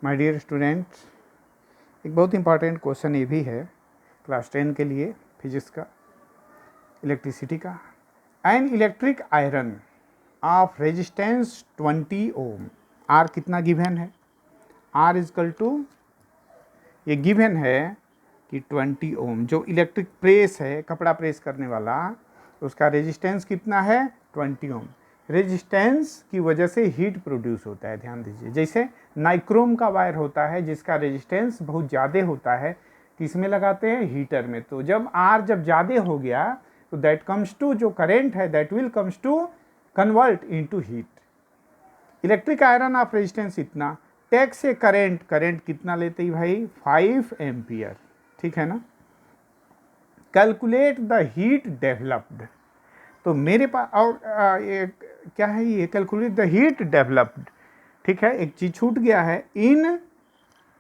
My dear students, एक बहुत important question ये भी है क्लास 10 के लिए फिजिक्स का, इलेक्ट्रिसिटी का। An electric iron of resistance 20 ohm, R कितना गिवन है? आर इजकल टू, ये गिवन है कि 20 ओम। जो इलेक्ट्रिक प्रेस है, कपड़ा प्रेस करने वाला, उसका रेजिस्टेंस कितना है? 20 ओम। रेजिस्टेंस की वजह से हीट प्रोड्यूस होता है, ध्यान दीजिए। जैसे नाइक्रोम का वायर होता है जिसका रेजिस्टेंस बहुत ज़्यादा होता है, किसमें लगाते हैं? हीटर में। तो जब आर जब ज़्यादा हो गया तो दैट कम्स टू, जो करेंट है that will comes to convert into heat. Electric iron of resistance इतना, टेक से करेंट, करंट कितना लेते ही भाई? 5 एम्पियर, ठीक है ना। कैलकुलेट द हीट डेवलप्ड, तो मेरे पास और ये क्या है? ये कैलकुलेट द हीट डेवलप्ड, ठीक है। एक चीज छूट गया है, इन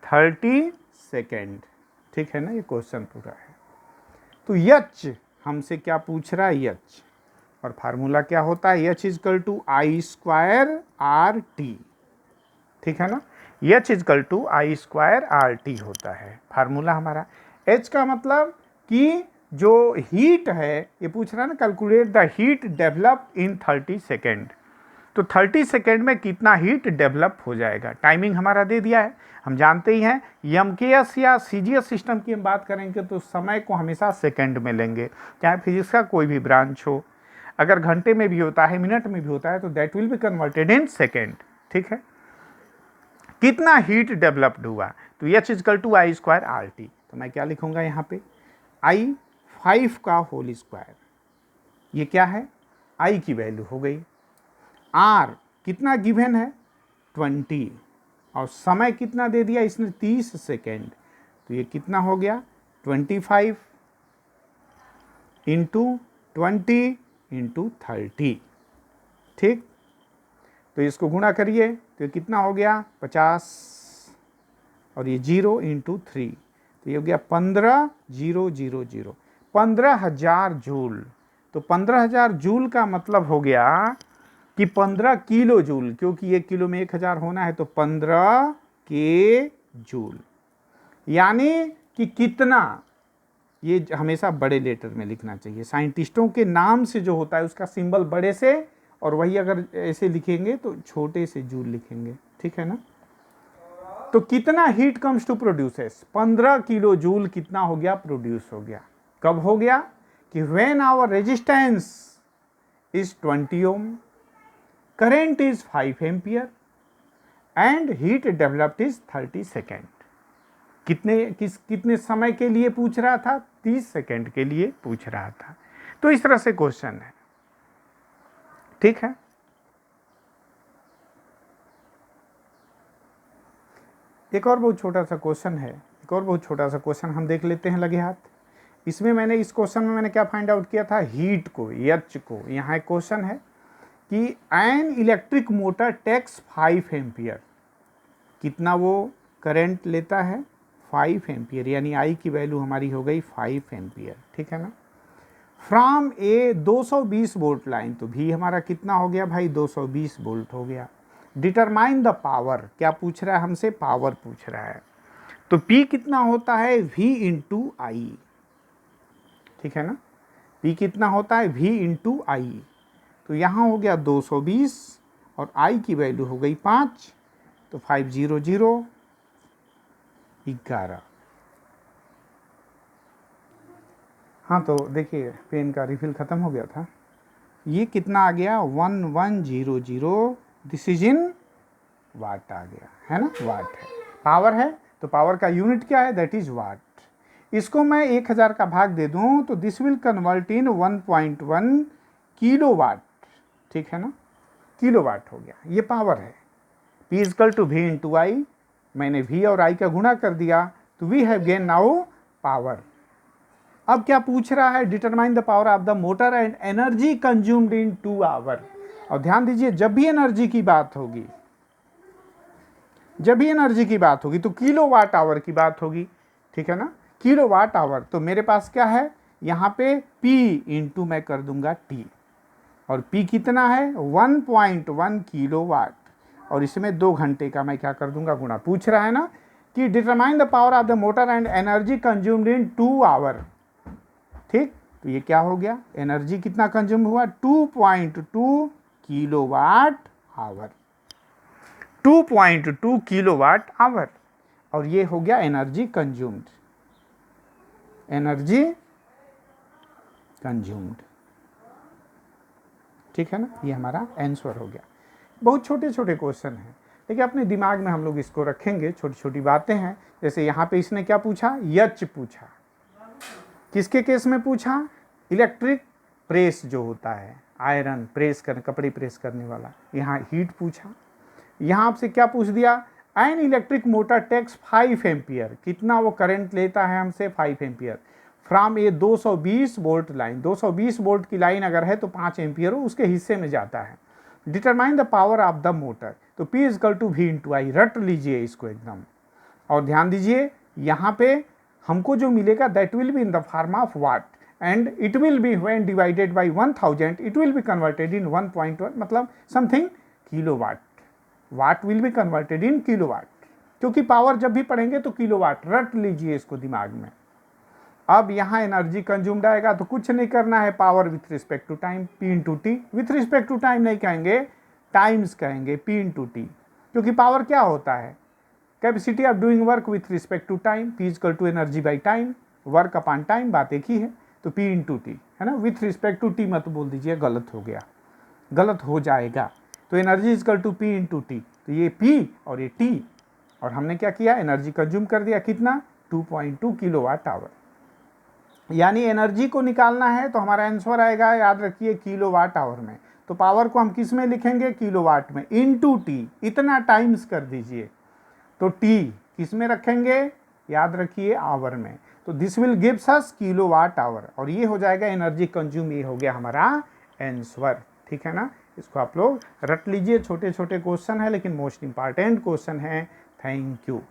30 सेकेंड, ठीक है ना। ये क्वेश्चन पूरा है। तो यच हमसे क्या पूछ रहा है? यच, और फार्मूला क्या होता है? H equal to I square R T, ठीक है ना। H equal to I square R T होता है फार्मूला हमारा। एच का मतलब कि जो हीट है, ये पूछ रहा है ना, calculate the heat develop in 30 second. तो 30 सेकेंड में कितना हीट डेवलप हो जाएगा? टाइमिंग हमारा दे दिया है, हम जानते ही हैं। एमकेएस या सीजीएस सिस्टम की हम बात करेंगे तो समय को हमेशा सेकेंड में लेंगे, चाहे फिजिक्स का कोई भी ब्रांच हो। अगर घंटे में भी होता है, मिनट में भी होता है, तो that will be converted in second, ठीक है। कितना हीट डेवलप्ड हुआ? तो H equal to I square R T. तो मैं क्या लिखूंगा यहाँ पे? आई 5 का होल स्क्वायर, ये क्या है? आई की वैल्यू हो गई। आर कितना गिवन है? 20, और समय कितना दे दिया इसने? 30 सेकेंड। तो ये कितना हो गया? 25 इंटू 20 इंटू 30, ठीक। तो इसको गुणा करिए तो ये कितना हो गया? 50, और ये 0 इंटू 3, तो ये हो गया 15,000, 15,000 जूल। तो 15,000 जूल का मतलब हो गया कि 15 किलो जूल, क्योंकि 1 किलो में 1000 होना है, तो 15 के जूल। यानी कि कितना, ये हमेशा बड़े लेटर में लिखना चाहिए। साइंटिस्टों के नाम से जो होता है उसका सिंबल बड़े से, और वही अगर ऐसे लिखेंगे तो छोटे से जूल लिखेंगे, ठीक है ना। तो कितना heat comes to produces? 15 kilo joule कितना हो गया? प्रोड्यूस हो गया। कब हो गया? कि when our resistance is 20 ohm, current is 5 ampere and heat developed is 30 second. कितने समय के लिए पूछ रहा था? 30 सेकेंड के लिए पूछ रहा था। तो इस तरह से क्वेश्चन है, ठीक है। एक और बहुत छोटा सा क्वेश्चन है, एक और बहुत छोटा सा क्वेश्चन हम देख लेते हैं लगे हाथ। इसमें मैंने, इस क्वेश्चन में मैंने क्या फाइंड आउट किया था? हीट को, एच को। यहाँ एक क्वेश्चन है कि an electric motor takes 5 ampere, कितना वो करंट लेता है? 5 एम्पियर, यानी आई की वैल्यू हमारी हो गई 5 एम्पियर, ठीक है ना। फ्रॉम ए 220 वोल्ट लाइन, तो भी हमारा कितना हो गया भाई? 220 वोल्ट हो गया। डिटरमाइन द पावर, क्या पूछ रहा है हमसे? पावर पूछ रहा है। तो P कितना होता है? V इंटू आई, ठीक है ना। P कितना होता है? V इंटू आई। तो यहाँ हो गया 220 और I की वैल्यू हो गई 5, तो 500 11। हाँ, तो देखिए पेन का रिफिल ख़त्म हो गया था। ये कितना आ गया? 1100, दिस इज इन वाट आ गया, है ना। वाट है, पावर है, तो पावर का यूनिट क्या है? That is watt. इसको मैं 1000 का भाग दे दूं तो this will convert in 1.1 kilo watt, ठीक है ना। किलो वाट हो गया, ये पावर है। P equal to V into I, मैंने V और I का गुणा कर दिया, तो we have gain now power. अब क्या पूछ रहा है? Determine the power of the motor and energy consumed in 2 hour. और ध्यान दीजिए, जब भी एनर्जी की बात होगी, जब भी एनर्जी की बात होगी तो किलो वाट आवर की बात होगी, ठीक है ना। किलो वाट आवर, तो मेरे पास क्या है यहाँ पे? P इंटू मैं कर दूंगा T, और P कितना है? 1.1 किलो वाट। और इसमें 2 घंटे का मैं क्या कर दूंगा गुणा। पूछ रहा है ना कि determine the power of the motor and energy consumed in 2 hour. ठीक, तो ये क्या हो गया, एनर्जी कितना कंज्यूम हुआ 2.2 किलोवाट आवर, 2.2 किलोवाट आवर। और ये हो गया एनर्जी कंज्यूम्ड, एनर्जी कंज्यूम्ड। ठीक है ना, ये हमारा आंसर हो गया। बहुत छोटे छोटे क्वेश्चन हैं, लेकिन अपने दिमाग में हम लोग इसको रखेंगे, छोटी छोटी बातें हैं। जैसे यहाँ पे इसने क्या पूछा, यच पूछा, किसके केस में पूछा, इलेक्ट्रिक प्रेस जो होता है, आयरन प्रेस करने, कपड़े प्रेस करने वाला, यहाँ हीट पूछा। यहाँ आपसे क्या पूछ दिया, an electric motor takes 5 ampere, कितना वो करंट लेता है हमसे 5 एम्पियर फ्रॉम ये 220 वोल्ट लाइन। 220 वोल्ट की लाइन अगर है तो 5 एम्पियर उसके हिस्से में जाता है। Determine the power of the motor, तो P equal to V into I, रट लीजिए इसको एकदम। और ध्यान दीजिए यहाँ पे हमको जो मिलेगा that will be in the form of what and it will be when divided by 1000 it will be converted इन 1.1 मतलब something kilowatt. What will be converted in kilowatt, क्योंकि पावर जब भी पढ़ेंगे तो किलोवाट, रट लीजिए इसको दिमाग में। अब यहाँ एनर्जी कंज्यूम्ड आएगा तो कुछ नहीं करना है, power with respect to time P into T, with respect to time नहीं कहेंगे, टाइम्स कहेंगे P इंटू टी, क्योंकि पावर क्या होता है, capacity of doing work with respect to time, P equal to energy by time, work upon time, बात एक ही है, तो P इंटू टी है ना। विथ रिस्पेक्ट टू टी मत बोल दीजिए, गलत हो गया, गलत हो जाएगा। तो energy equal to P into T, तो ये P और ये T, और हमने क्या किया, एनर्जी कंज्यूम कर दिया कितना 2.2 किलोवाट आवर। यानी एनर्जी को निकालना है तो हमारा आंसर आएगा, याद रखिए, किलोवाट आवर में। तो पावर को हम किस में लिखेंगे, किलोवाट में, इनटू टी, इतना टाइम्स कर दीजिए। तो टी किस में रखेंगे, याद रखिए, आवर में। तो this will gives us kilowatt hour, और ये हो जाएगा एनर्जी कंज्यूम, ये हो गया हमारा आंसर। ठीक है ना, इसको आप लोग रट लीजिए। छोटे छोटे क्वेश्चन है लेकिन मोस्ट इंपॉर्टेंट क्वेश्चन है। Thank you.